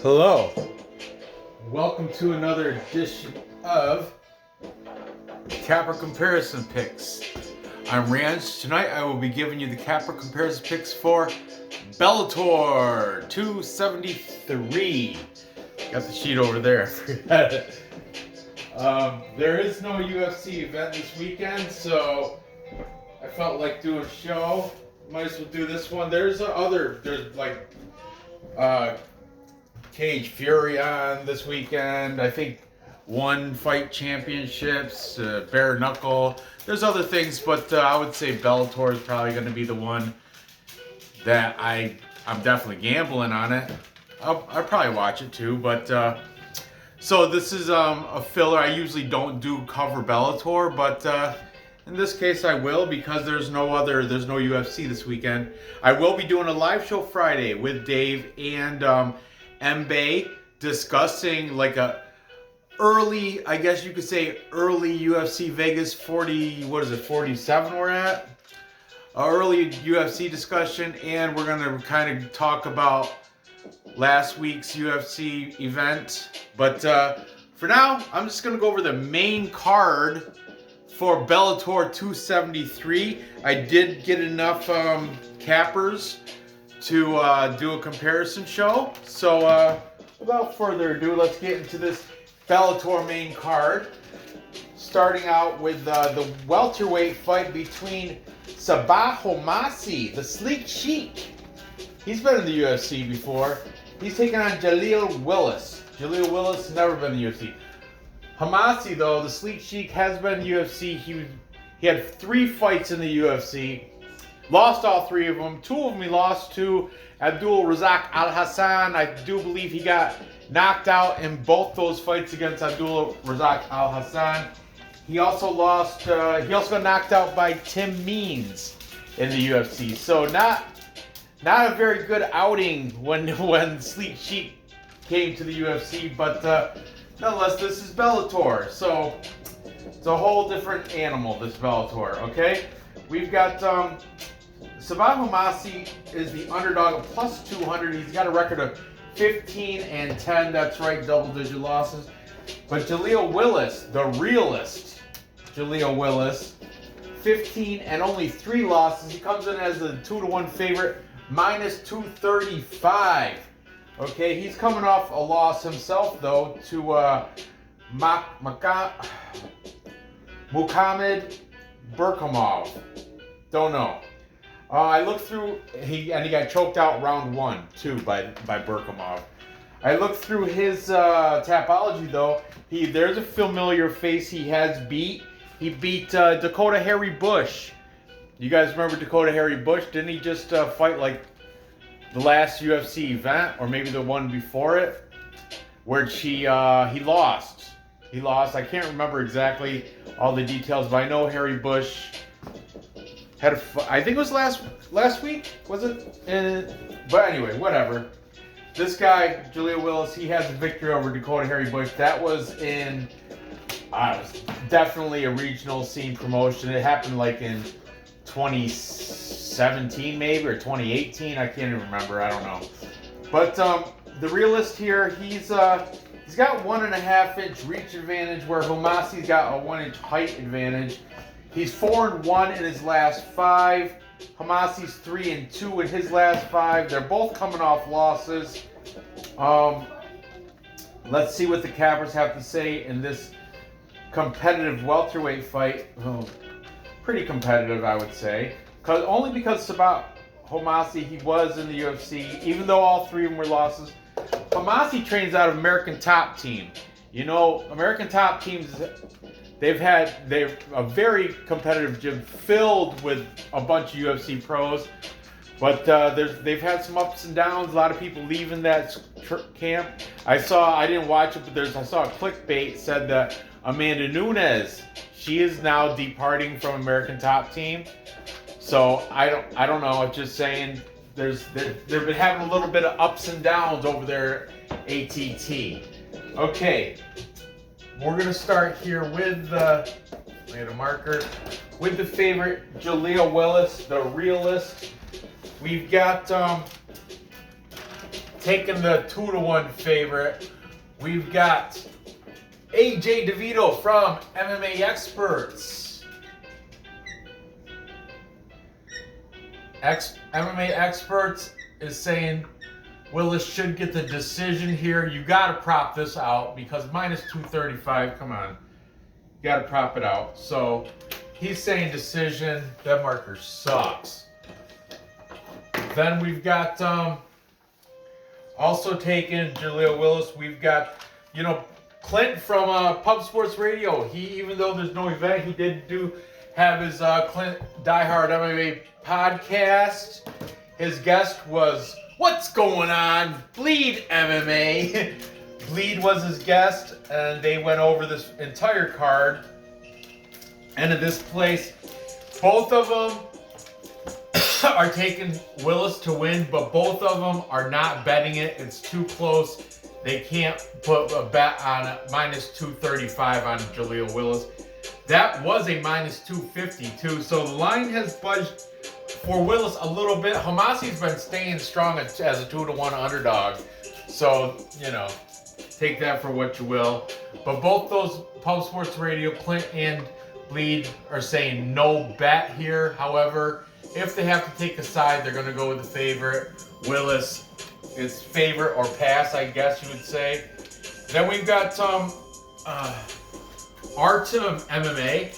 Hello, welcome to another edition of Capper Comparison Picks. I'm Ranch. Tonight I will be giving you the Capper Comparison Picks for Bellator 273. Got the sheet over there. There is no UFC event this weekend, so I felt like doing a show. Might as well do this one. There's like Cage Fury on this weekend. I think One Fight Championships, Bare Knuckle. There's other things, but I would say Bellator is probably going to be the one that I'm definitely gambling on it. I'll probably watch it too, but so this is a filler. I usually don't do cover Bellator, but in this case I will, because there's no UFC this weekend. I will be doing a live show Friday with Dave and Mbae discussing like a early, I guess you could say early UFC Vegas 47 we're at. Early UFC discussion, and we're going to kind of talk about last week's UFC event. But for now, I'm just going to go over the main card for Bellator 273. I did get enough cappers to do a comparison show. So without further ado, let's get into this Bellator main card. Starting out with the welterweight fight between Sabah Homasi, the Sleek Sheik. He's been in the UFC before. He's taking on Jaleel Willis. Jaleel Willis never been in the UFC. Homasi, though, the Sleek Sheik, has been in the UFC. He had 3 fights in the UFC. Lost all 3 of them. 2 of them he lost to Abdul Razak Al Hassan. I do believe he got knocked out in both those fights against Abdul Razak Al Hassan. He also lost. He also got knocked out by Tim Means in the UFC. So not a very good outing when Sleek Sheik came to the UFC. But nonetheless, this is Bellator, so it's a whole different animal. This Bellator, okay? We've got Savanna Mossy is the underdog of plus 200. He's got a record of 15-10. That's right, double-digit losses. But Jaleel Willis, the realist, Jaleel Willis, 15 and only 3 losses. He comes in as a 2-1 favorite, minus 235. Okay, he's coming off a loss himself, though, to Muhammad Burkamov. Don't know. I looked through, he got choked out round 1, too, by Burkamov. I looked through his Tapology, though. There's a familiar face he has beat. He beat Dakota Harry Bush. You guys remember Dakota Harry Bush? Didn't he just fight like the last UFC event, or maybe the one before it, where he lost? He lost. I can't remember exactly all the details, but I know Harry Bush had I think it was last week, was it? But anyway, whatever. This guy, Jaleel Willis, he has a victory over Dakota Harry Bush. That was in definitely a regional scene promotion. It happened like in 2017 maybe, or 2018. I can't even remember. I don't know. But the realist here, he's got 1.5-inch reach advantage, where Homasi's got a 1-inch height advantage. He's 4-1 in his last 5. Homasi's 3-2 in his last 5. They're both coming off losses. Let's see what the cappers have to say in this competitive welterweight fight. Pretty competitive, I would say. Only because Sabah Homasi, he was in the UFC, even though all 3 of them were losses. Homasi trains out of American Top Team. You know, American Top Teams, they've a very competitive gym filled with a bunch of UFC pros. But they've had some ups and downs. A lot of people leaving that camp. I didn't watch it, but I saw a clickbait said that Amanda Nunes, she is now departing from American Top Team. So I don't know. I'm just saying they've been having a little bit of ups and downs over there, ATT. Okay, we're gonna start here with I had a marker with the favorite Jaleel Willis, the realist. We've got taking the 2-1 favorite, we've got AJ DeVito from MMA Experts. MMA Experts is saying Willis should get the decision here. You got to prop this out because minus 235, come on. You got to prop it out. So he's saying decision. That marker sucks. Then we've got also taking Jaleel Willis. We've got, Clint from Pub Sports Radio. He, even though there's no event, he did have his Clint Diehard MMA podcast. His guest was What's Going On? Bleed MMA. Bleed was his guest, and they went over this entire card. And in this place, both of them are taking Willis to win, but both of them are not betting it. It's too close. They can't put a bet on it. Minus 235 on Jaleel Willis. That was a minus 250 too. So the line has budged for Willis a little bit. Homasi's been staying strong as a 2-1 underdog. So, take that for what you will. But both those Pub Sports Radio, Clint and Bleed, are saying no bet here. However, if they have to take a side, they're going to go with the favorite. Willis is favorite or pass, I guess you would say. Then we've got Artem MMA.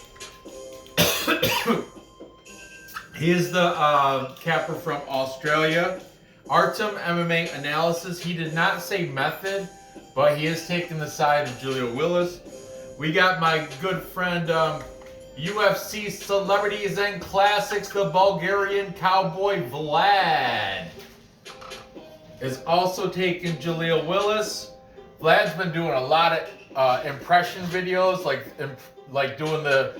He is the capper from Australia. Artem MMA analysis. He did not say method, but he is taking the side of Jaleel Willis. We got my good friend UFC Celebrities and Classics, the Bulgarian Cowboy Vlad is also taking Jaleel Willis. Vlad's been doing a lot of impression videos, like doing the,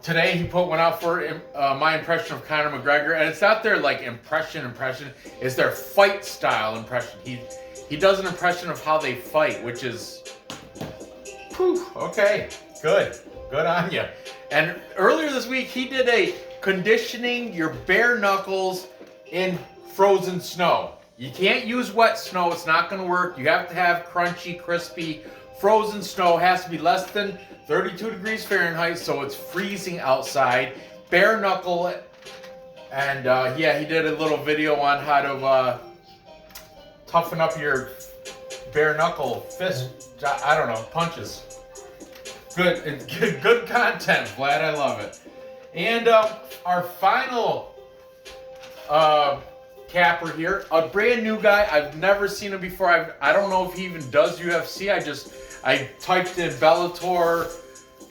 today he put one out for my impression of Conor McGregor, and it's not their impression, it's their fight style impression. He does an impression of how they fight, which is, okay, good on you. And earlier this week he did a conditioning your bare knuckles in frozen snow. You can't use wet snow, it's not going to work. You have to have crunchy, crispy, frozen snow. It has to be less than 32 degrees Fahrenheit, so it's freezing outside. Bare knuckle it. And he did a little video on how to toughen up your bare knuckle fist, punches. Good content, Vlad, I love it. And our final capper here, a brand new guy. I've never seen him before. I don't know if he even does UFC. I typed in Bellator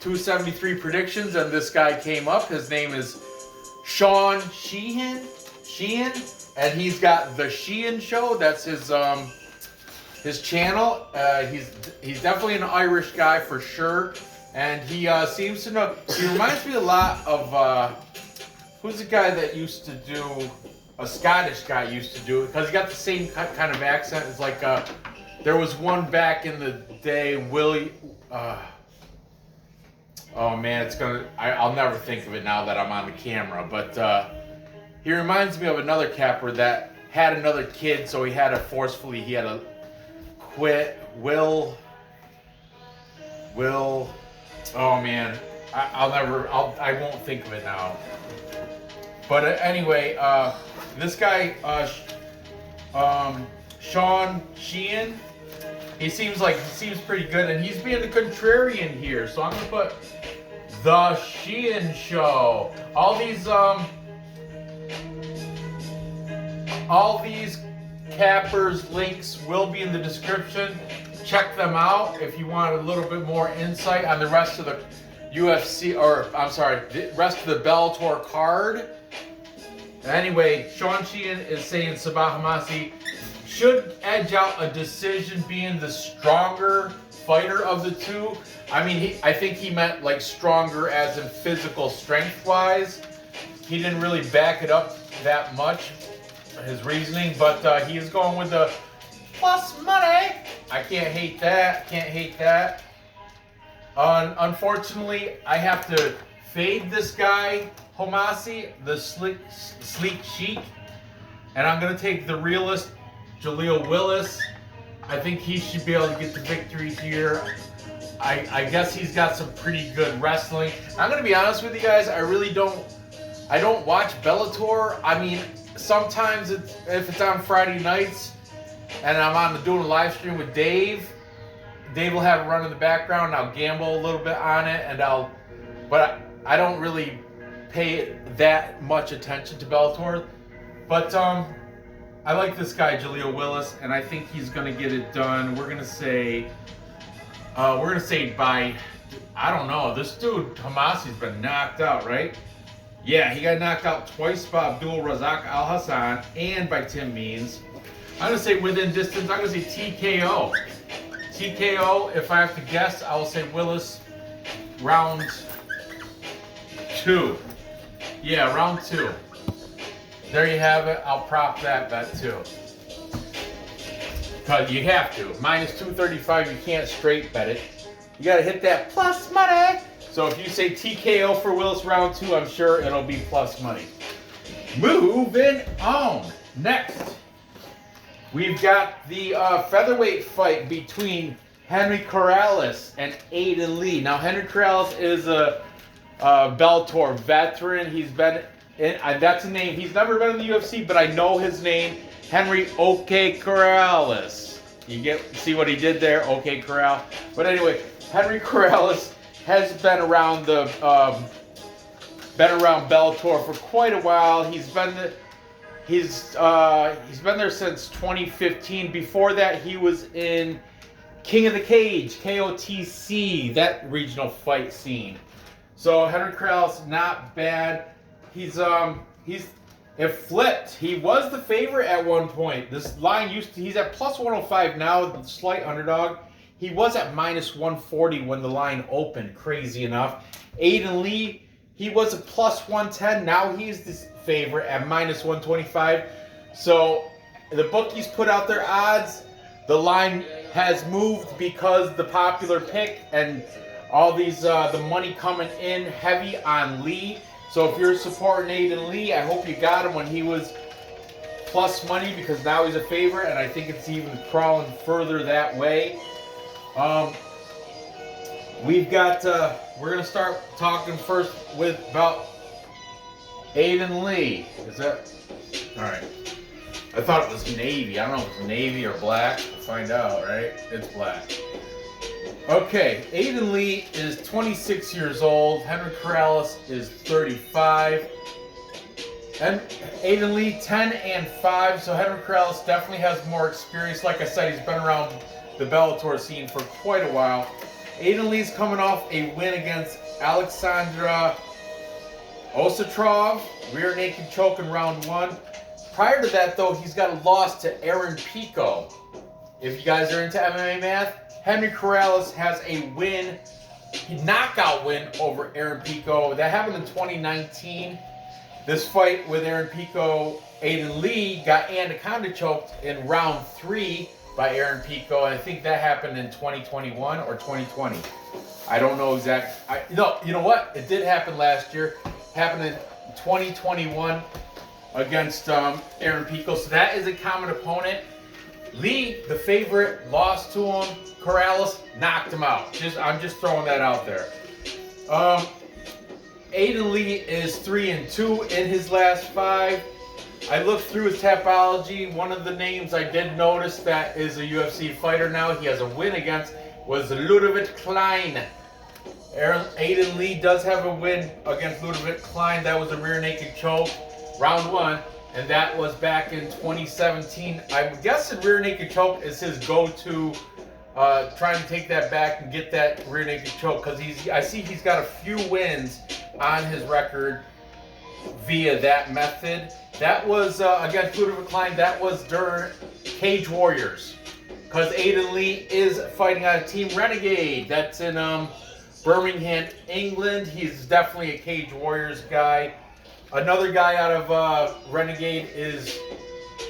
273 predictions and this guy came up. His name is Sheehan, and he's got the Sheehan Show. That's his channel. He's definitely an Irish guy for sure, and he seems to know. He reminds me a lot of who's the guy that used to do. A Scottish guy used to do it because he got the same kind of accent. It's like there was one back in the day, Willie. Oh man, I'll never think of it now that I'm on the camera. But he reminds me of another capper that had another kid, so he had to quit. Will. Oh man, I won't think of it now. But anyway, this guy, Sheehan, he seems pretty good, and he's being the contrarian here. So I'm gonna put the Sheehan Show. All these cappers links will be in the description. Check them out if you want a little bit more insight on the rest of the UFC, the rest of the Bellator card. Anyway, Sheehan is saying Sabah Mossy should edge out a decision, being the stronger fighter of the two. I mean, I think he meant stronger as in physical strength wise. He didn't really back it up that much, his reasoning, but he is going with the plus money. I can't hate that. Unfortunately, I have to fade this guy, Homasi, the sleek chic, and I'm going to take the realist Jaleel Willis. I think he should be able to get the victory here. I guess he's got some pretty good wrestling. I'm going to be honest with you guys. I don't watch Bellator. I mean, sometimes if it's on Friday nights and I'm doing a live stream with Dave will have it run in the background. And I'll gamble a little bit on it, but I don't really pay that much attention to Bellator. But I like this guy Jaleel Willis, and I think he's going to get it done. We're gonna say by, I don't know. This dude Homasi's been knocked out, right? Yeah, he got knocked out twice by Abdul Razak Al Hassan and by Tim Means. I'm gonna say within distance. I'm gonna say TKO. TKO. If I have to guess, I will say Willis. Round 2. Yeah, round 2. There you have it. I'll prop that bet too. Because you have to. Minus 235, you can't straight bet it. You got to hit that plus money. So if you say TKO for Willis round 2, I'm sure it'll be plus money. Moving on. Next, we've got the featherweight fight between Henry Corrales and Aidan Lee. Now, Henry Corrales is a Bellator veteran. He's been that's a name. He's never been in the UFC, but I know his name, Henry OK Corrales. You see what he did there, OK Corral. But anyway, Henry Corrales has been around Bellator for quite a while. He's been there since 2015. Before that, he was in King of the Cage, KOTC, that regional fight scene. So Henry Corrales, not bad. It flipped. He was the favorite at one point. This line he's at plus 105 now, slight underdog. He was at minus 140 when the line opened, crazy enough. Aidan Lee, he was a plus 110. Now he's the favorite at minus 125. So the bookies put out their odds. The line has moved because the popular pick and all these, the money coming in heavy on Lee. So if you're supporting Aidan Lee, I hope you got him when he was plus money, because now he's a favorite, and I think it's even crawling further that way. We've got, we're going to start talking first about Aidan Lee. Is that, all right. I thought it was navy. I don't know if it's navy or black. We'll find out, right? It's black. Okay, Aidan Lee is 26 years old. Henry Corrales is 35. And Aidan Lee 10-5. So Henry Corrales definitely has more experience. Like I said, he's been around the Bellator scene for quite a while. Aidan Lee's coming off a win against Alexandra Osatrov, rear naked choke in round 1. Prior to that, though, he's got a loss to Aaron Pico. If you guys are into MMA math, Henry Corrales has a win, knockout win over Aaron Pico. That happened in 2019. This fight with Aaron Pico, Aidan Lee got anaconda choked in round 3 by Aaron Pico. And I think that happened in 2021 or 2020. I don't know exactly. No, you know what? It did happen last year. Happened in 2021 against Aaron Pico. So that is a common opponent. Lee, the favorite, lost to him. Corrales knocked him out. I'm just throwing that out there. Aidan Lee is 3-2 in his last 5. I looked through his Tapology. One of the names I did notice that is a UFC fighter now, he has a win against, was Ludovic Klein. Aidan Lee does have a win against Ludovic Klein. That was a rear naked choke, round 1. And that was back in 2017. I'm guessing rear naked choke is his go-to, trying to take that back and get that rear naked choke, because I see he's got a few wins on his record via that method. That was against Ludovic Klein. That was during Cage Warriors, because Aidan Lee is fighting on Team Renegade. That's in Birmingham, England. He's definitely a Cage Warriors guy. Another guy out of Renegade is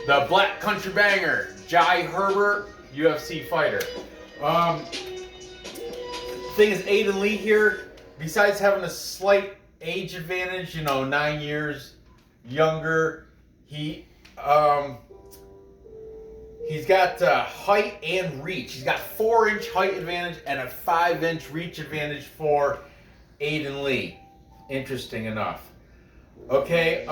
the Black Country Banger, Jai Herbert, UFC fighter. Thing is, Aidan Lee here, besides having a slight age advantage, 9 years younger, he's He's got height and reach. He's got 4-inch height advantage and a 5-inch reach advantage for Aidan Lee. Interesting enough. Okay,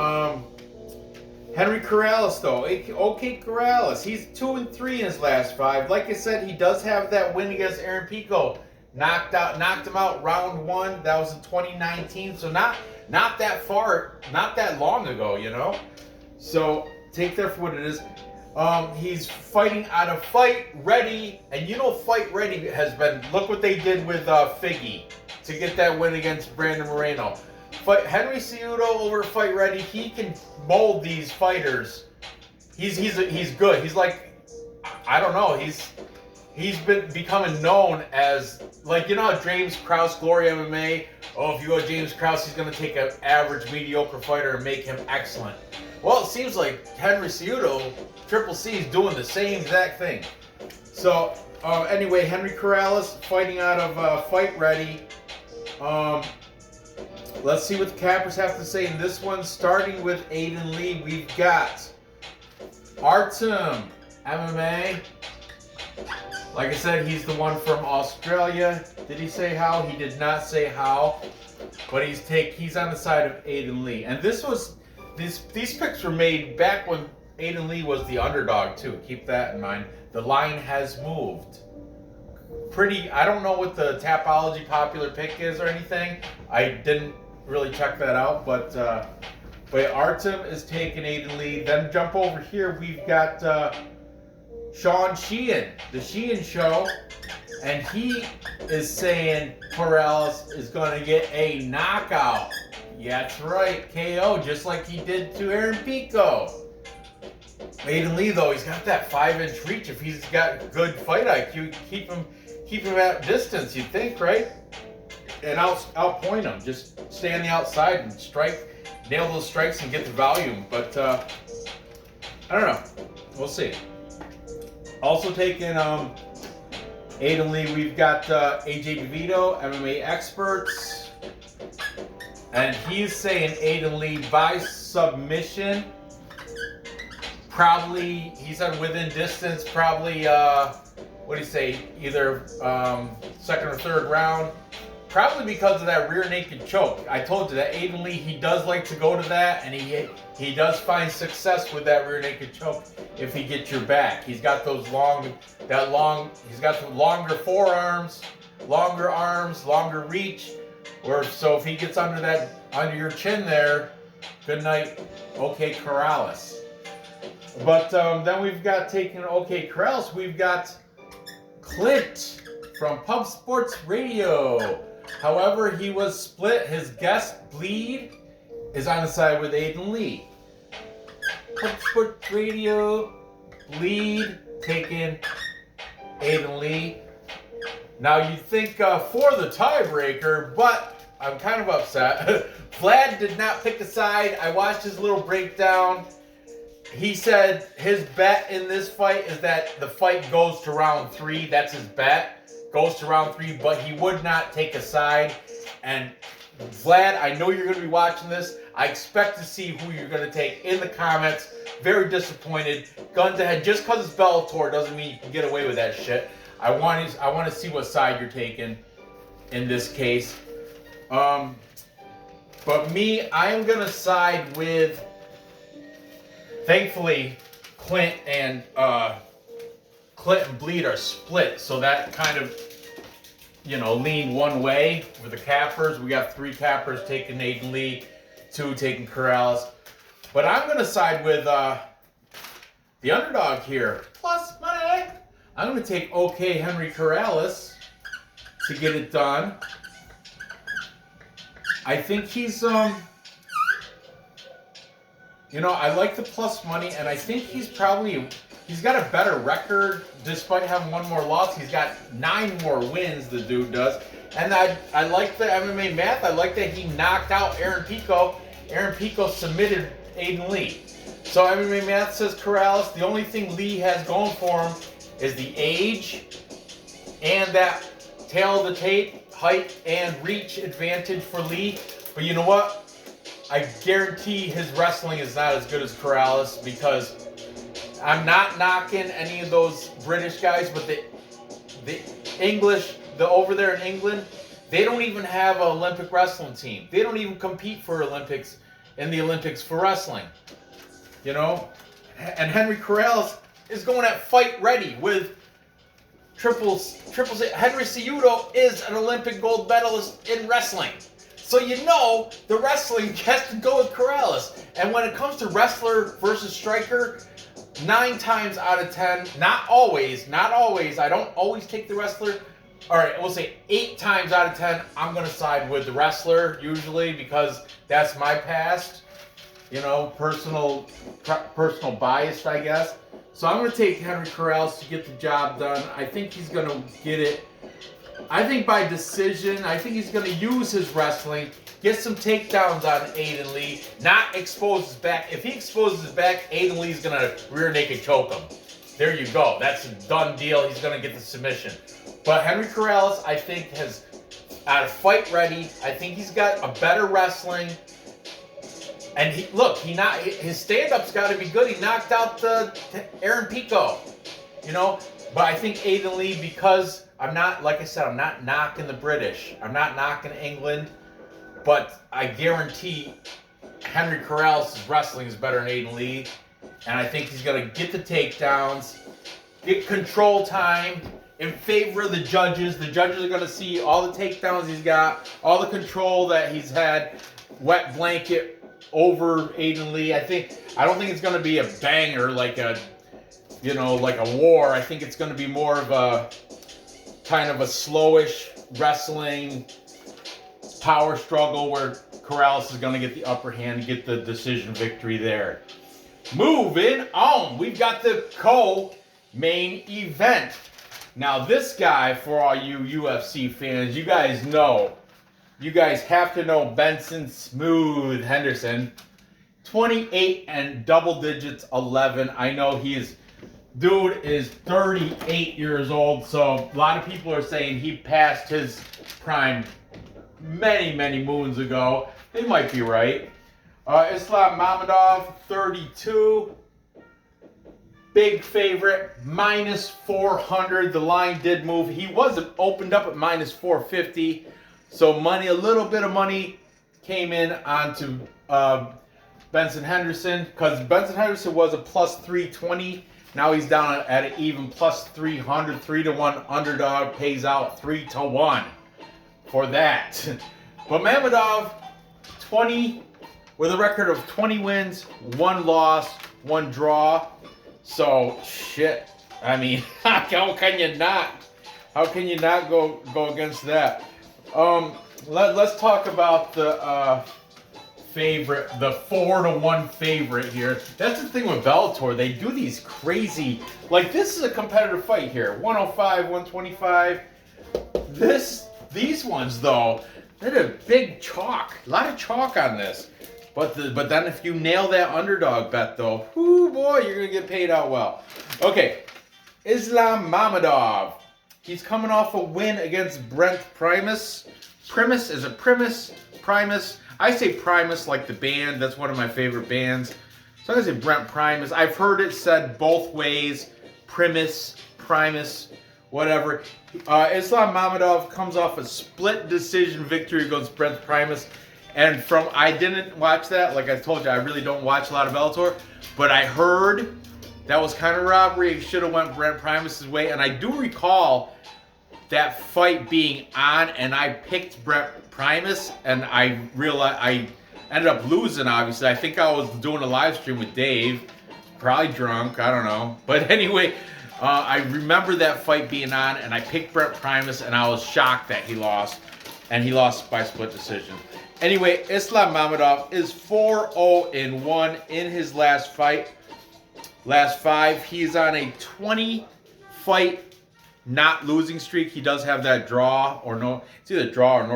Henry Corrales though. Okay, Corrales. He's 2-3 in his last 5. Like I said, he does have that win against Aaron Pico. Knocked him out round 1. That was in 2019. So not that far, not that long ago, you know. So take that for what it is. He's fighting out of Fight Ready, and you know Fight Ready has been. Look what they did with Figgy to get that win against Brandon Moreno. Henry Cejudo over Fight Ready. He can mold these fighters. He's good. He's like, I don't know. He's been becoming known as, like, you know how James Krause, Glory MMA. Oh, if you go James Krause, he's gonna take an average, mediocre fighter and make him excellent. Well, it seems like Henry Cejudo, Triple C, is doing the same exact thing. So, anyway, Henry Corrales fighting out of Fight Ready. Let's see what the cappers have to say in this one. Starting with Aidan Lee, we've got Artem MMA. Like I said, he's the one from Australia. Did he say how? He did not say how. But he's on the side of Aidan Lee. And these picks were made back when Aidan Lee was the underdog too. Keep that in mind. The line has moved. I don't know what the Tapology popular pick is or anything. I didn't really check that out, but Artem is taking Aidan Lee. Then jump over here, we've got Sheehan, the Sheehan show, and he is saying Corrales is going to get a knockout. Yeah, that's right, KO, just like he did to Aaron Pico. Aidan Lee, though, he's got that 5-inch reach. If he's got good fight IQ, keep him at distance, you'd think, right? And outpoint him. Just stay on the outside and strike, nail those strikes and get the volume. But I don't know. We'll see. Also taking Aidan Lee, we've got AJ DeVito, MMA Experts. And he's saying Aidan Lee by submission. Probably, he said within distance, probably, what do you say, either second or third round. Probably because of that rear naked choke. I told you that Aidan Lee, he does like to go to that, and he does find success with that rear naked choke if he gets your back. He's got he's got the longer forearms, longer arms, longer reach. So if he gets under your chin there, good night, okay, Corrales. But then we've got taking okay, Corrales. We've got Clint from Pub Sports Radio. However, he was split. His guest, Bleed, is on the side with Aidan Lee. Pub Sports Radio, Bleed, taking Aidan Lee. Now, you'd think for the tiebreaker, but I'm kind of upset. Vlad did not pick a side. I watched his little breakdown. He said his bet in this fight is that the fight goes to round 3. That's his bet. Goes to round 3, but he would not take a side. And Vlad, I know you're going to be watching this. I expect to see who you're going to take in the comments. Very disappointed. Guns ahead. Just because it's Bellator doesn't mean you can get away with that shit. I want to see what side you're taking in this case. But me, I am going to side with, thankfully, Clint and Bleed are split, so that kind of, lean one way with the cappers. We got 3 cappers taking Aidan Lee, 2 taking Corrales. But I'm going to side with the underdog here. Plus money. I'm going to take OK Henry Corrales to get it done. I think he's, I like the plus money, and I think he's got a better record despite having 1 more loss. He's got 9 more wins, the dude does. And I like the MMA math. I like that he knocked out Aaron Pico. Aaron Pico submitted Aidan Lee. So MMA math says Corrales. The only thing Lee has going for him is the age and that tail of the tape, height and reach advantage for Lee. But you know what? I guarantee his wrestling is not as good as Corrales because I'm not knocking any of those British guys, but the English, the over there in England, they don't even have an Olympic wrestling team. They don't even compete for Olympics in the Olympics for wrestling. You know? And Henry Corrales is going at fight ready with triples. Henry Cejudo is an Olympic gold medalist in wrestling. So you know the wrestling has to go with Corrales. And when it comes to wrestler versus striker, 9 times out of 10, not always, I don't always take the wrestler. All right, we'll say 8 times out of 10, I'm going to side with the wrestler usually because that's my past, you know, personal bias, I guess. So I'm going to take Henry Corrales to get the job done. I think he's going to get it. I think by decision. I think he's going to use his wrestling, get some takedowns on Aidan Lee, not expose his back. If he exposes his back, Aidan Lee's going to rear naked choke him. There you go. That's a done deal. He's going to get the submission. But Henry Corrales, I think, has out of fight ready. I think he's got a better wrestling. And his stand-up's got to be good. He knocked out Aaron Pico, you know. But I think Aidan Lee, because I'm not knocking the British. I'm not knocking England. But I guarantee Henry Corrales' wrestling is better than Aidan Lee. And I think he's going to get the takedowns, get control time in favor of the judges. The judges are going to see all the takedowns he's got, all the control that he's had, wet blanket over Aidan Lee. I don't think it's going to be a banger like a war. I think it's going to be more of a kind of a slowish wrestling power struggle where Corrales is going to get the upper hand and get the decision victory there. Moving on, we've got the co-main event. Now this guy, for all you UFC fans, you guys have to know Benson Smooth Henderson. 28 and double digits 11. I know dude is 38 years old, so a lot of people are saying he passed his prime many moons ago. They might be right. Islam Mamedov, 32. Big favorite, minus 400. The line did move. He wasn't opened up at minus 450. So a little bit of money came in onto Benson Henderson, because Benson Henderson was a plus 320. Now he's down at an even plus 300. 3-1 underdog pays out 3-1 for that. But Mamedov, 20 with a record of 20 wins, 1 loss, 1 draw. So shit. I mean, how can you not go against that? Let's talk about the favorite, the 4-1 favorite here. That's the thing with Bellator. They do these crazy, like this is a competitive fight here. 105, 125. These ones though, they're a big chalk. A lot of chalk on this. But then if you nail that underdog bet though, whoo boy, you're gonna get paid out well. Okay, Islam Mamedov. He's coming off a win against Brent Primus. Primus? Is it Primus? Primus? I say Primus like the band. That's one of my favorite bands. So I say Brent Primus. I've heard it said both ways. Primus, whatever. Islam Mamedov comes off a split decision victory against Brent Primus. And I didn't watch that. Like I told you, I really don't watch a lot of Bellator. But I heard that was kind of robbery. It should have went Brent Primus' way. And I do recall that fight being on, and I picked Brent Primus, and I realized I ended up losing, obviously. I think I was doing a live stream with Dave. Probably drunk, I don't know. But anyway, I remember that fight being on, and I picked Brent Primus, and I was shocked that he lost. And he lost by split decision. Anyway, Islam Mamedov is 4-0-1 in his last fight. Last 5, he's on a 20-fight not losing streak. He does have that draw or no, it's either draw or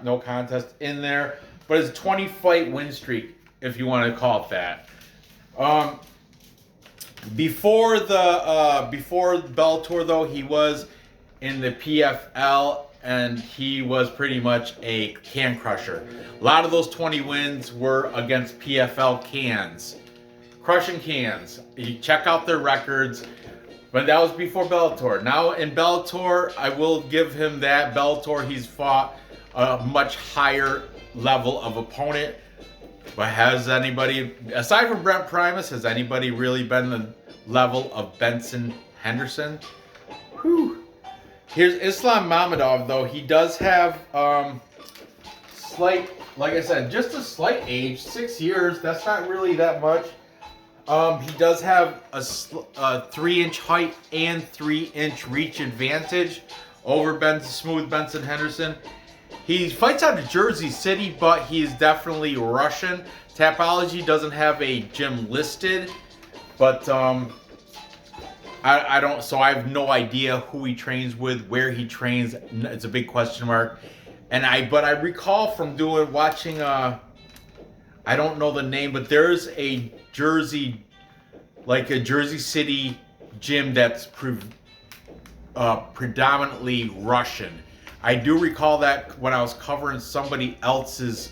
no contest in there. But it's a 20-fight win streak, if you want to call it that. Before Bellator though, he was in the PFL. And he was pretty much a can crusher. A lot of those 20 wins were against PFL cans. crushing cans. You check out their records. But that was before Bellator. Now in Bellator, I will give him that. Bellator, he's fought a much higher level of opponent. But has anybody, aside from Brent Primus, has anybody really been the level of Benson Henderson? Whew. Here's Islam Mamedov, though. He does have slight, like I said, just a slight age, 6 years. That's not really that much. He does have a 3-inch height and 3-inch reach advantage over smooth Benson Henderson. He fights out of Jersey City, but he is definitely Russian. Tapology doesn't have a gym listed, but I don't. So I have no idea who he trains with, where he trains. It's a big question mark. But I recall from watching. I don't know the name, but there's a Jersey City gym that's predominantly Russian. I do recall that when I was covering somebody else's,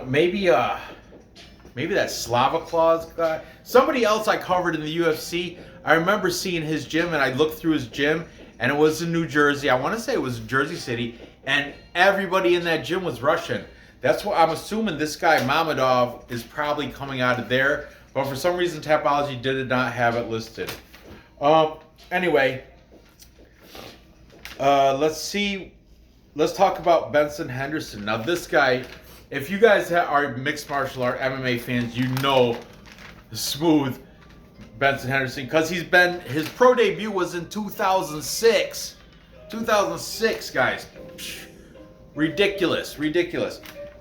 maybe that Slava Claus guy, somebody else I covered in the UFC. I remember seeing his gym, and I looked through his gym, and it was in New Jersey. I want to say it was Jersey City, and everybody in that gym was Russian. That's what I'm assuming. This guy Mamedov is probably coming out of there, but for some reason Tapology did not have it listed. Anyway, let's talk about Benson Henderson. Now this guy, if you guys are mixed martial art MMA fans, you know smooth Benson Henderson, because his pro debut was in 2006. 2006, guys. Ridiculous.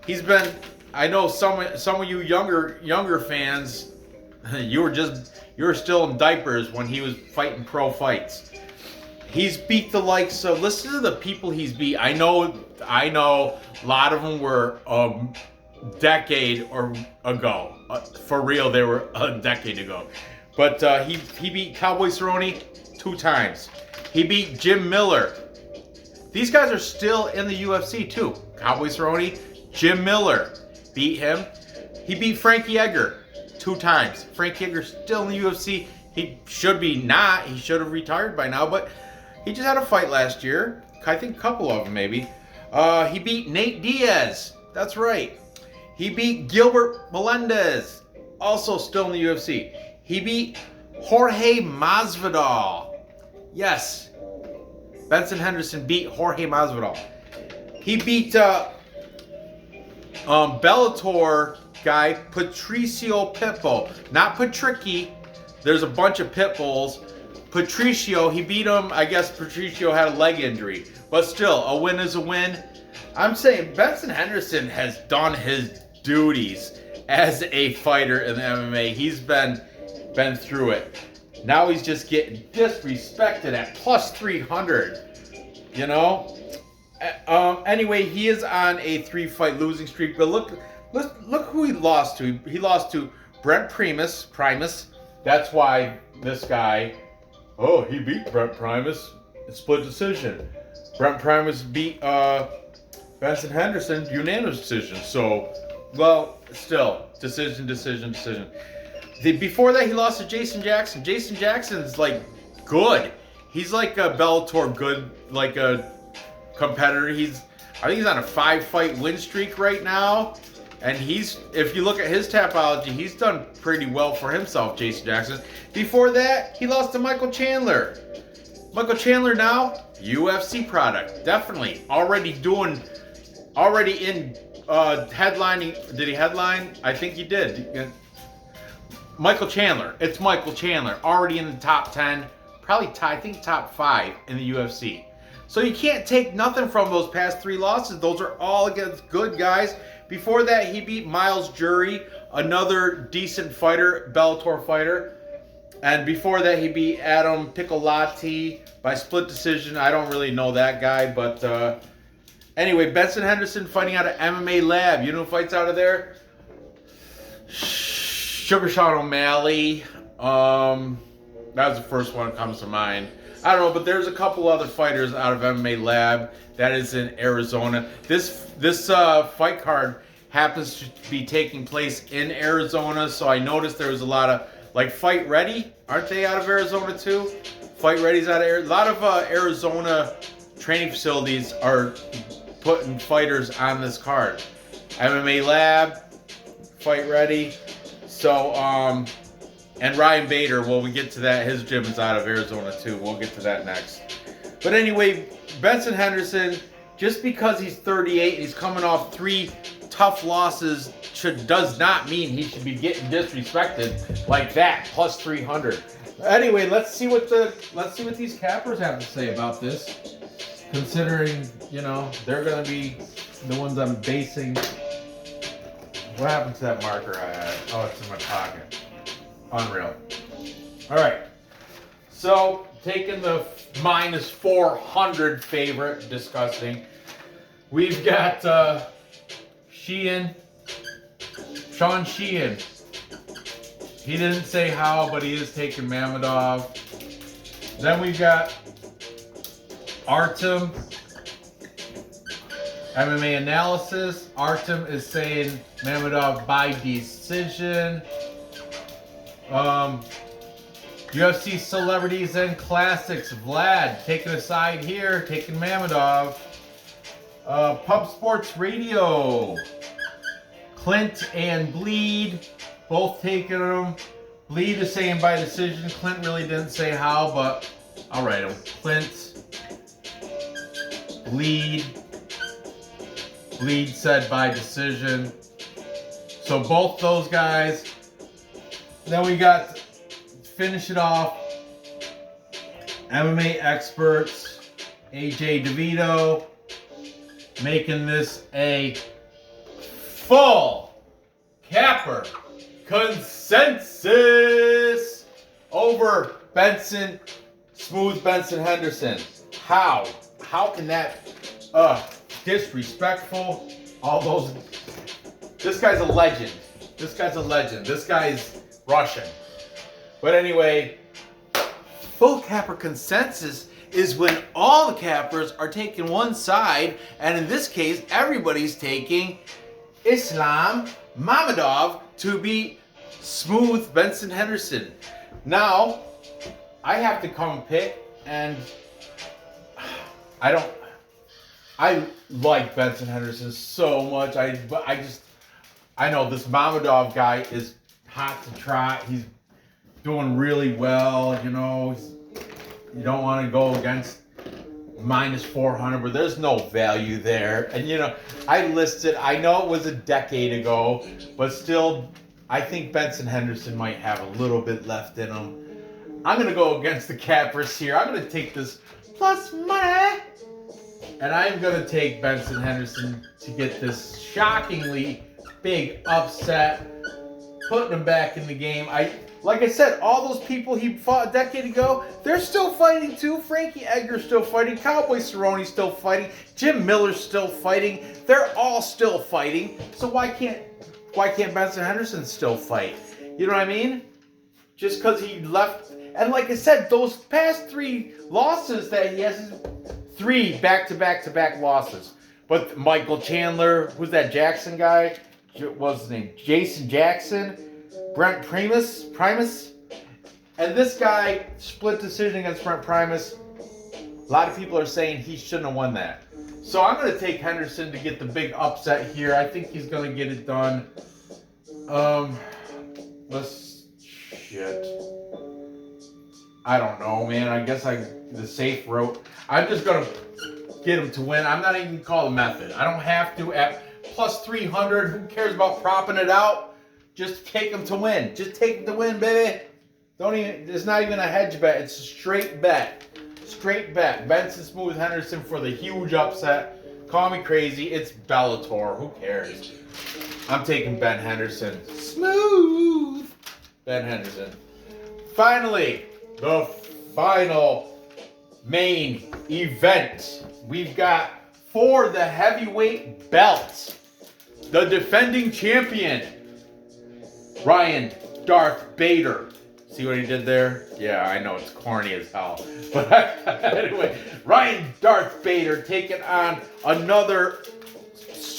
He's been, I know some of you younger fans, you were still in diapers when he was fighting pro fights. He's beat the likes of, listen to the people he's beat. I know a lot of them were a decade ago. For real, they were a decade ago. But he beat Cowboy Cerrone 2 times. He beat Jim Miller. These guys are still in the UFC too. Cowboy Cerrone, Jim Miller beat him. He beat Frankie Edgar 2 times. Frankie Edgar's still in the UFC. He should be not. He should have retired by now, but he just had a fight last year. I think a couple of them maybe. He beat Nate Diaz. That's right. He beat Gilbert Melendez. Also still in the UFC. He beat Jorge Masvidal. Yes. Benson Henderson beat Jorge Masvidal. He beat Bellator guy Patricio Pitbull. Not Patricky. There's a bunch of Pitbulls. Patricio, he beat him. I guess Patricio had a leg injury. But still, a win is a win. I'm saying Benson Henderson has done his duties as a fighter in the MMA. He's been through it. Now he's just getting disrespected at plus 300. You know? Anyway, he is on a 3-fight losing streak. But look who he lost to. He lost to Brent Primus. That's why this guy, he beat Brent Primus. Split decision. Brent Primus beat Benson Henderson, unanimous decision. So, well, still, decision. Before that, he lost to Jason Jackson. Jason Jackson's like good. He's like a Bellator good, like a competitor. I think he's on a 5-fight win streak right now. And if you look at his Tapology, he's done pretty well for himself, Jason Jackson. Before that, he lost to Michael Chandler. Michael Chandler now, UFC product, definitely. Already in headlining. Did he headline? I think he did. Michael Chandler. It's Michael Chandler. Already in the top 10. Probably, I think, top 5 in the UFC. So you can't take nothing from those past 3 losses. Those are all against good guys. Before that, he beat Miles Jury, another decent fighter, Bellator fighter. And before that, he beat Adam Piccolati by split decision. I don't really know that guy, but anyway, Benson Henderson fighting out of MMA Lab. You know who fights out of there? Sugar Sean O'Malley. That was the first one that comes to mind. I don't know, but there's a couple other fighters out of MMA Lab that is in Arizona. This fight card happens to be taking place in Arizona. So I noticed there was a lot of, like, Fight Ready. Aren't they out of Arizona too? Fight Ready's out of Arizona. A lot of Arizona training facilities are putting fighters on this card. MMA Lab, Fight Ready. So, and Ryan Bader, well, we get to that. His gym is out of Arizona too. We'll get to that next. But anyway, Benson Henderson, just because he's 38, he's coming off 3 tough losses, does not mean he should be getting disrespected like that. Plus 300. Anyway, let's see what these cappers have to say about this. Considering, you know, they're gonna be the ones I'm basing. What happened to that marker I had? Oh, it's in my pocket. Unreal. All right. So taking the minus 400 favorite, disgusting. We've got Sheehan, Sean Sheehan. He didn't say how, but he is taking Mamedov. Then we've got Artem, MMA Analysis. Artem is saying Mamedov by decision. UFC Celebrities and Classics. Vlad taking a side here, taking Mamedov. Pub Sports Radio. Clint and Bleed, both taking them. Bleed is saying by decision. Clint really didn't say how, but I'll write him. Clint, Bleed. Bleed said by decision. So both those guys. Then we got, finish it off, MMA Experts, AJ DeVito, making this a full capper consensus over Smooth Benson Henderson. How can that, disrespectful, all those, this guy's a legend. This guy's Russian. But anyway, full capper consensus is when all the cappers are taking one side, and in this case, everybody's taking Islam Mamedov to beat Smooth Benson Henderson. Now, I have to come pick, and I like Benson Henderson so much. I know this Mamedov guy is hot to trot. He's doing really well, you know. You don't want to go against minus 400, but there's no value there. And, you know, I know it was a decade ago, but still, I think Benson Henderson might have a little bit left in him. I'm going to go against the cappers here. I'm going to take this plus money. And I'm going to take Benson Henderson to get this shockingly big upset, putting him back in the game. Like I said, all those people he fought a decade ago, they're still fighting too. Frankie Edgar's still fighting. Cowboy Cerrone's still fighting. Jim Miller's still fighting. They're all still fighting. So why can't Benson Henderson still fight? You know what I mean? Just because he left. And like I said, those past 3 losses that he has, 3 back-to-back losses. But Michael Chandler, who's that Jackson guy? What's his name? Jason Jackson. Brent Primus. And this guy, split decision against Brent Primus. A lot of people are saying he shouldn't have won that. So I'm going to take Henderson to get the big upset here. I think he's going to get it done. I don't know, man. I guess the safe route. I'm just going to get him to win. I'm not even call the method. I don't have to at plus 300. Who cares about propping it out? Just take him to win. Just take him to win, baby. It's not even a hedge bet. It's a straight bet. Straight bet. Benson Smooth Henderson for the huge upset. Call me crazy. It's Bellator. Who cares? I'm taking Ben Henderson. Smooth Ben Henderson. Finally, the final main event. We've got for the heavyweight belt, the defending champion, Ryan Darth Bader. See what he did there? Yeah, I know it's corny as hell. But anyway, Ryan Darth Bader taking on another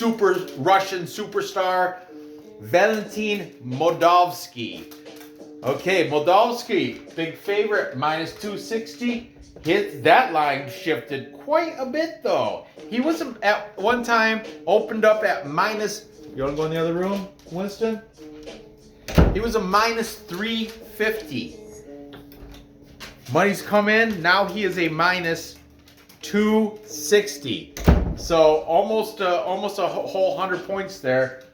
super Russian superstar, Valentin Moldovsky. Okay, Moldavsky, big favorite, minus 260. That line shifted quite a bit, though. He was at one time opened up at minus. You want to go in the other room, Winston? He was a minus 350. Money's come in. Now he is a minus 260. So almost a whole 100 points there.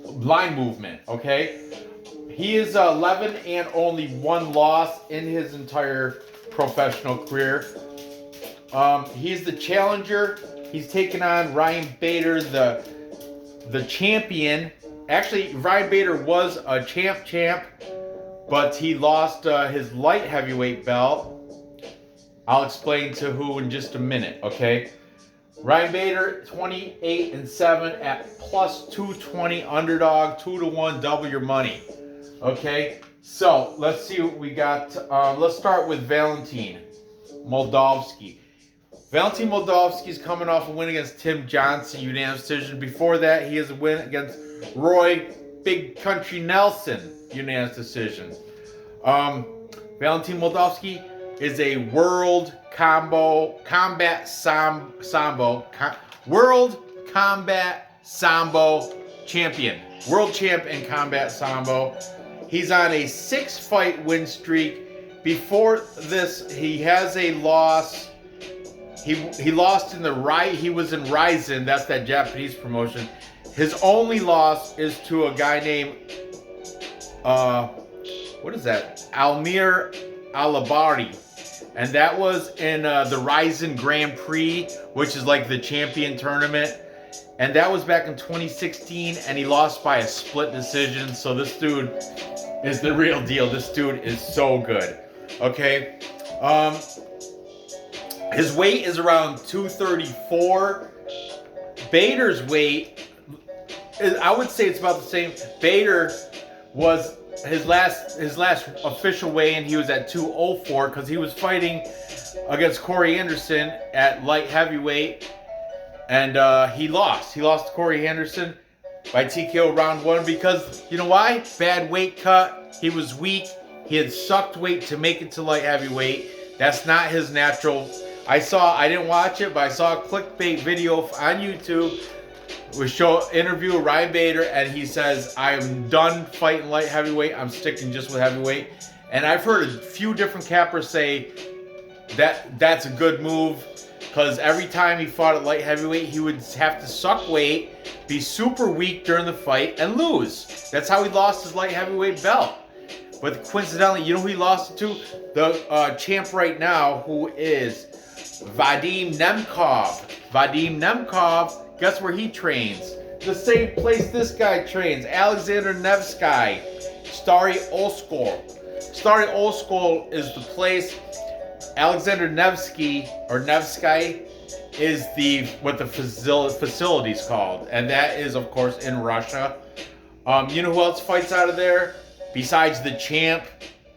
Line movement, okay? He is 11 and only 1 loss in his entire professional career. He's the challenger. He's taking on Ryan Bader, the champion. Actually, Ryan Bader was a champ, but he lost his light heavyweight belt. I'll explain to who in just a minute, okay? Ryan Bader, 28-7 at plus 220 underdog, 2-1, double your money. Okay, so let's see what we got. Let's start with Valentin Moldovsky. Valentin Moldovsky is coming off a win against Tim Johnson, unanimous decision. Before that, he has a win against Roy Big Country Nelson, unanimous decision. Valentin Moldovsky is a world combat sambo champion. World champ in combat sambo. He's on a 6-fight win streak. Before this, he has a loss. He lost in he was in Ryzen, that's that Japanese promotion. His only loss is to a guy named what is that? Almir Alabari. And that was in the Ryzen Grand Prix, which is like the champion tournament. And that was back in 2016, and he lost by a split decision. So this dude is the real deal. This dude is so good. Okay. His weight is around 234. Bader's weight, I would say it's about the same. Bader was his last official weigh-in, he was at 204 because he was fighting against Corey Anderson at light heavyweight, and he lost. He lost to Corey Anderson by TKO round 1 because, you know why? Bad weight cut. He was weak. He had sucked weight to make it to light heavyweight. That's not his natural. I didn't watch it, but I saw a clickbait video on YouTube. We show interview with Ryan Bader, and he says, I am done fighting light heavyweight. I'm sticking just with heavyweight. And I've heard a few different cappers say that that's a good move, because every time he fought at light heavyweight, he would have to suck weight, be super weak during the fight, and lose. That's how he lost his light heavyweight belt. But coincidentally, you know who he lost it to? The champ right now, who is Vadim Nemkov. Vadim Nemkov. Guess where he trains? The same place this guy trains. Alexander Nevsky. Stary Oskol. Stary Oskol is the place. Alexander Nevsky, or Nevsky, is what the facility's called. And that is, of course, in Russia. You know who else fights out of there? Besides the champ,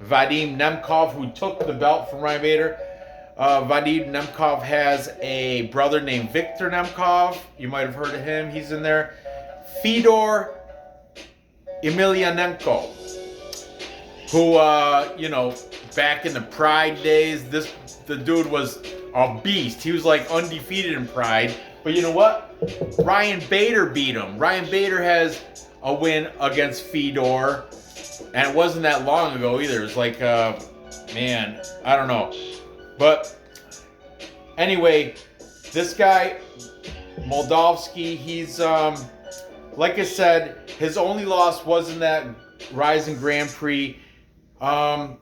Vadim Nemkov, who took the belt from Ryan Bader. Vadim Nemkov has a brother named Viktor Nemkov. You might have heard of him. He's in there. Fedor Emelianenko, who, back in the Pride days, the dude was a beast. He was like undefeated in Pride. But you know what? Ryan Bader beat him. Ryan Bader has a win against Fedor. And it wasn't that long ago either. It was like, I don't know. But anyway, this guy, Moldovsky, he's, like I said, his only loss was in that Ryzen Grand Prix. And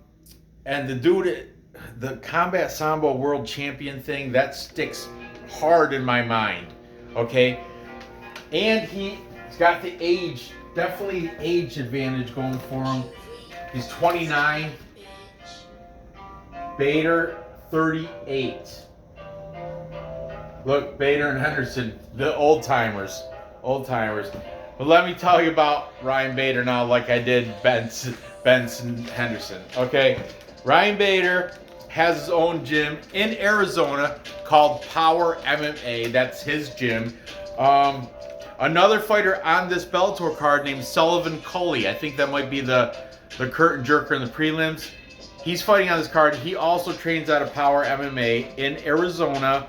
the dude, the Combat Sambo World Champion thing, that sticks hard in my mind. Okay? And he's got the age, definitely age advantage going for him. He's 29. Bader, 38. Look, Bader and Henderson, the old timers. But let me tell you about Ryan Bader now, like I did Benson Henderson. Okay, Ryan Bader has his own gym in Arizona called Power MMA. That's his gym. Another fighter on this Bellator card named Sullivan Cully. I think that might be the curtain jerker in the prelims. He's fighting on this card. He also trains out of Power MMA in Arizona.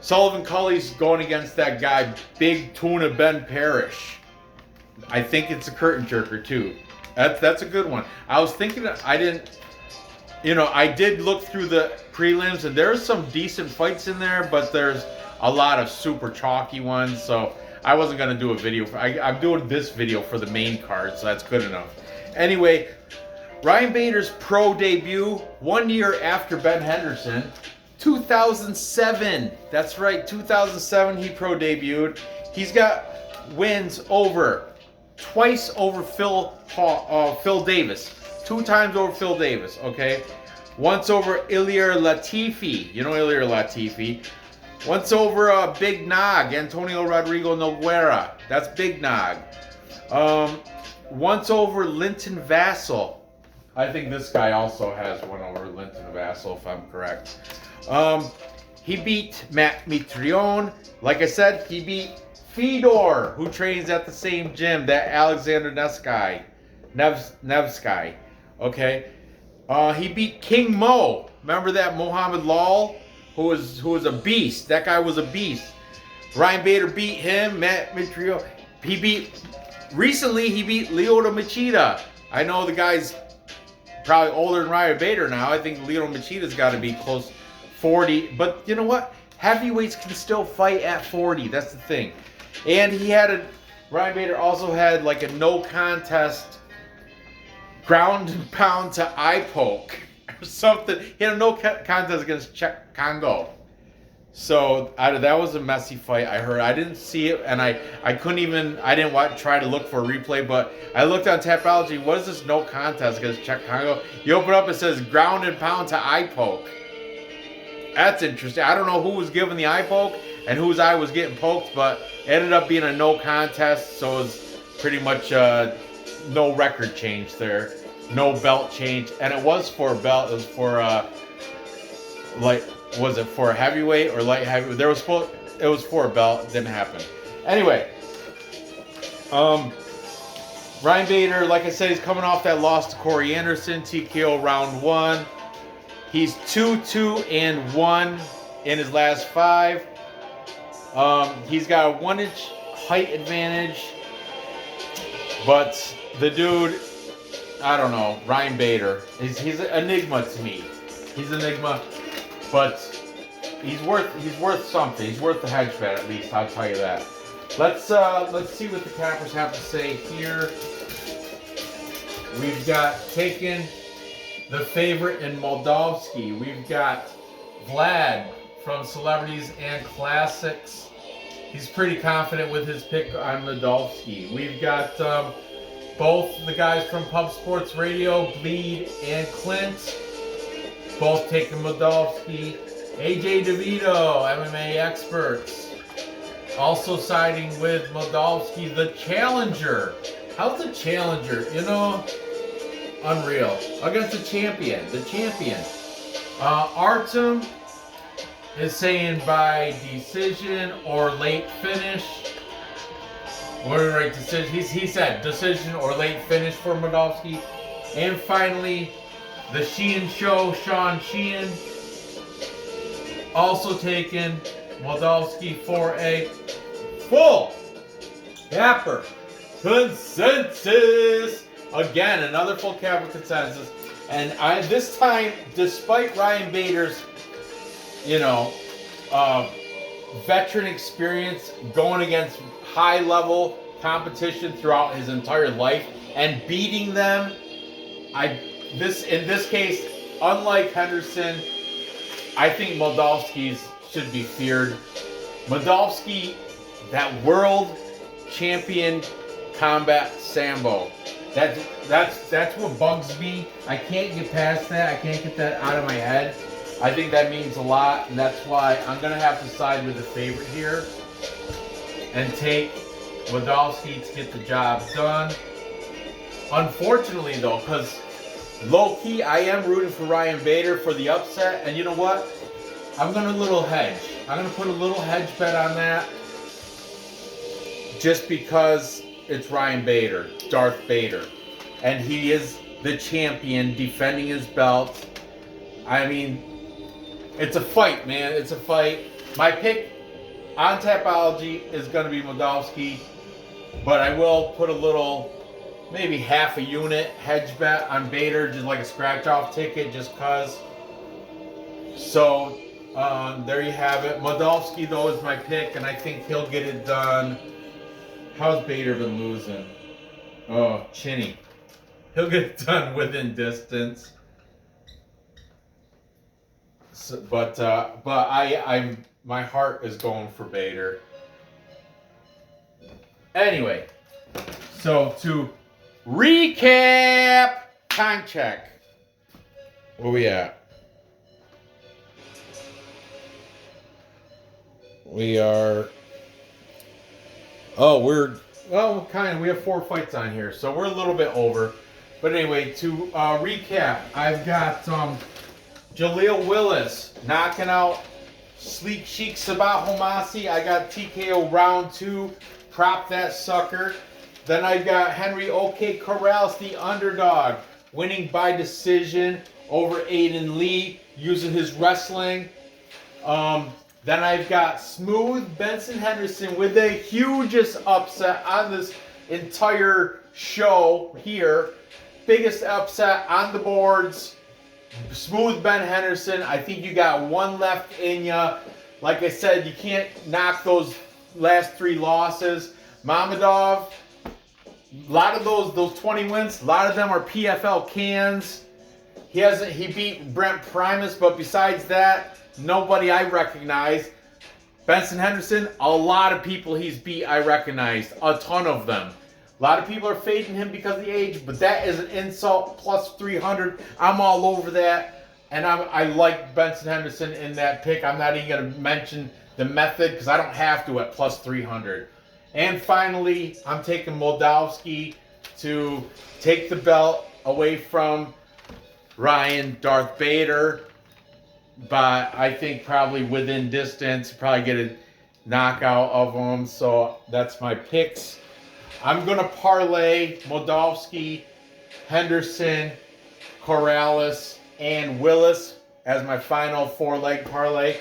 Sullivan Cully's going against that guy, Big Tuna Ben Parrish. I think it's a curtain jerker too. That's a good one. I was thinking, I did look through the prelims, and there's some decent fights in there, but there's a lot of super chalky ones, so I wasn't going to do a video. I'm doing this video for the main card, so that's good enough. Anyway, Ryan Bader's pro debut 1 year after Ben Henderson, 2007. That's right, 2007 he pro debuted. He's got wins twice over Phil Davis. 2 times over Phil Davis, okay? Once over Ilir Latifi. You know Ilir Latifi. Once over Big Nog, Antonio Rodrigo Noguera. That's Big Nog. Once over Linton Vassell. I think this guy also has one over Linton Vassell, if I'm correct. He beat Matt Mitrione. Like I said, he beat Fedor, who trains at the same gym, that Alexander Nevsky. Okay. He beat King Mo. Remember that Muhammad Lal, who was a beast. That guy was a beast. Ryan Bader beat him. Matt Mitrione. Recently he beat Lyoto Machida. I know the guy's probably older than Ryan Bader now. I think Lyoto Machida's got to be close 40. But you know what? Heavyweights can still fight at 40. That's the thing. And Ryan Bader also had like a no contest ground and pound to eye poke or something. He had a no contest against Czech Congo. So that was a messy fight. I didn't see it, and I didn't try to look for a replay, but I looked on Tapology. What is this no contest against Czech Congo? You open up, it says ground and pound to eye poke. That's interesting. I don't know who was giving the eye poke and whose eye was getting poked, but it ended up being a no contest, so it was pretty much no record change there, no belt change, and it was for a belt. It was for was it for a heavyweight or light heavyweight? It was for a belt. It didn't happen. Anyway, Ryan Bader, like I said, he's coming off that loss to Corey Anderson, TKO round 1. He's 2-2-1 in his last 5. He's got a 1-inch height advantage, but the dude, I don't know, Ryan Bader, he's an enigma to me. He's an enigma, but he's worth something. He's worth the hedge bet, at least. I'll tell you that. Let's see what the cappers have to say here. We've got taken the favorite in Moldavsky. We've got Vlad from Celebrities and Classics. He's pretty confident with his pick on Moldavsky. We've got both the guys from Pub Sports Radio, Bleed and Clint, both taking Moldavsky. AJ DeVito, MMA experts, also siding with Moldavsky. The Challenger. How's the Challenger? Unreal. Against the champion. Artem is saying by decision or late finish. What did I write? Decision. He said decision or late finish for Moldavsky. And finally, the Sheehan Show, Sean Sheehan, also taking Moldavsky for a full capper consensus. Again, another full capper consensus. And this time, despite Ryan Bader's, veteran experience going against high-level competition throughout his entire life and beating them, in this case, unlike Henderson, I think Moldavsky's should be feared. Moldavsky, that world champion combat Sambo. That's what bugs me. I can't get past that. I can't get that out of my head. I think that means a lot, and that's why I'm going to have to side with the favorite here and take Moldavsky to get the job done. Unfortunately, though, because Low-key, I am rooting for Ryan Bader for the upset. And you know what? I'm going to little hedge. I'm going to put a little hedge bet on that. Just because it's Ryan Bader, Darth Bader. And he is the champion defending his belt. I mean, it's a fight, man. It's a fight. My pick on Tapology is going to be Moldavsky. But I will put a little, maybe half a unit hedge bet on Bader, just like a scratch-off ticket, just because. So, there you have it. Moldavsky, though, is my pick, and I think he'll get it done. How's Bader been losing? Oh, chinny. He'll get it done within distance. So, but my heart is going for Bader. Anyway, so to recap, time check. Where we at? We are. Oh, we have 4 fights on here, so we're a little bit over. But anyway, to recap, I've got Jaleel Willis knocking out Sleek Chic Sabah Homasi. I got TKO round 2. Prop that sucker. Then I got Henry OK Corrales, the underdog, winning by decision over Aidan Lee using his wrestling. Then I've got Smooth Benson Henderson with the hugest upset on this entire show here. Biggest upset on the boards. Smooth Ben Henderson. I think you got one left in ya. Like I said, you can't knock those last 3 losses. Mamedov, a lot of those 20 wins, a lot of them are PFL cans. He beat Brent Primus, but besides that, nobody I recognize. Benson Henderson, a lot of people he's beat I recognized. A ton of them. A lot of people are fading him because of the age, but that is an insult. Plus 300. I'm all over that. And I like Benson Henderson in that pick. I'm not even going to mention the method because I don't have to at plus 300. And finally, I'm taking Moldavsky to take the belt away from Ryan Darth Bader. But I think probably within distance, probably get a knockout of him. So that's my picks. I'm going to parlay Moldavsky, Henderson, Corrales, and Willis as my final 4-leg parlay.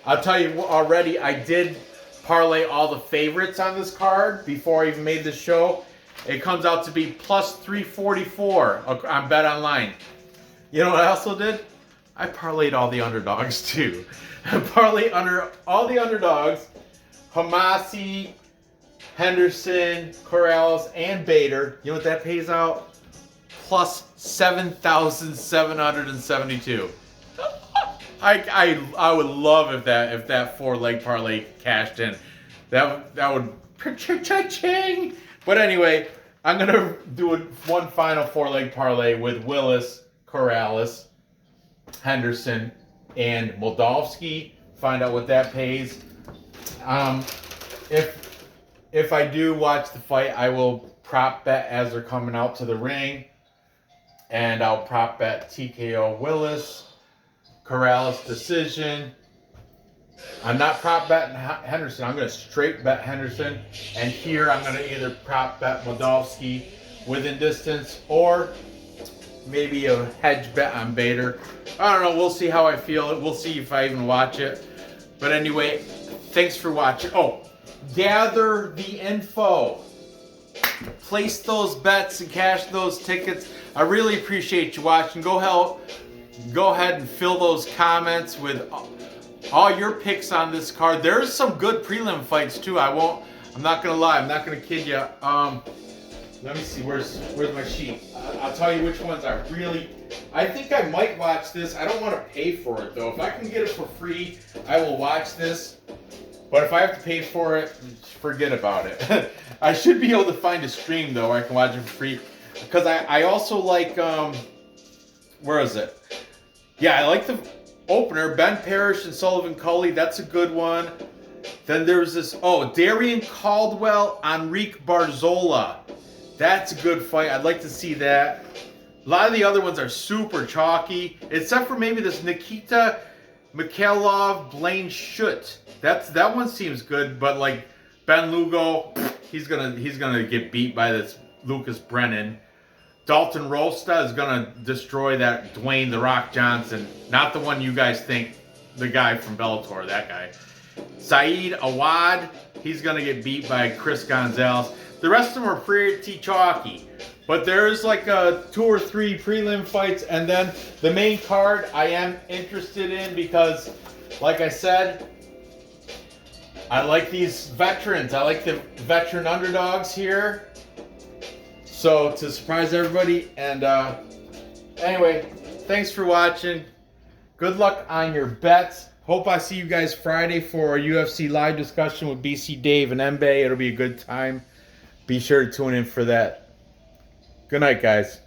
I'll tell you already, I did parlay all the favorites on this card before I even made the show. It comes out to be plus 344 on Bet Online. You know what I also did? I parlayed all the underdogs too. I parlayed under all the underdogs, Homasi, Henderson, Corrales, and Bader. You know what that pays out? Plus 7,772. I would love if that 4-leg parlay cashed in. That would cha-ching. But anyway, I'm gonna do one final 4-leg parlay with Willis, Corrales, Henderson, and Moldavsky. Find out what that pays. If I do watch the fight, I will prop bet as they're coming out to the ring, and I'll prop bet TKO Willis, Corrales decision. I'm not prop betting Henderson. I'm going to straight bet Henderson, and here I'm going to either prop bet Moldavsky within distance or maybe a hedge bet on Bader. I don't know. We'll see how I feel. We'll see if I even watch it. But anyway, thanks for watching. Oh, gather the info. Place those bets and cash those tickets. I really appreciate you watching. Go ahead and fill those comments with all your picks on this card. There's some good prelim fights too. I'm not gonna lie. I'm not gonna kid you. Let me see. Where's my sheet? I'll tell you which ones I think I might watch this. I don't want to pay for it though. If I can get it for free, I will watch this. But if I have to pay for it, forget about it. I should be able to find a stream though where I can watch it for free. Because I also like, where is it? Yeah, I like the opener, Ben Parrish and Sullivan Cully. That's a good one. Then there's this, Darian Caldwell, Enrique Barzola. That's a good fight. I'd like to see that. A lot of the other ones are super chalky, except for maybe this Nikita Mikhailov Blaine Schutt. That one seems good, but like Ben Lugo, he's gonna get beat by this Lucas Brennan. Dalton Rosta is gonna destroy that Dwayne The Rock Johnson, not the one you guys think, the guy from Bellator, that guy. Saeed Awad, he's gonna get beat by Chris Gonzalez. The rest of them are pretty chalky. But there's like 2 or 3 prelim fights, and then the main card I am interested in because, like I said, I like these veterans. I like the veteran underdogs here. So to surprise everybody, and anyway, thanks for watching. Good luck on your bets. Hope I see you guys Friday for a UFC live discussion with BC Dave and Mbe. It'll be a good time. Be sure to tune in for that. Good night, guys.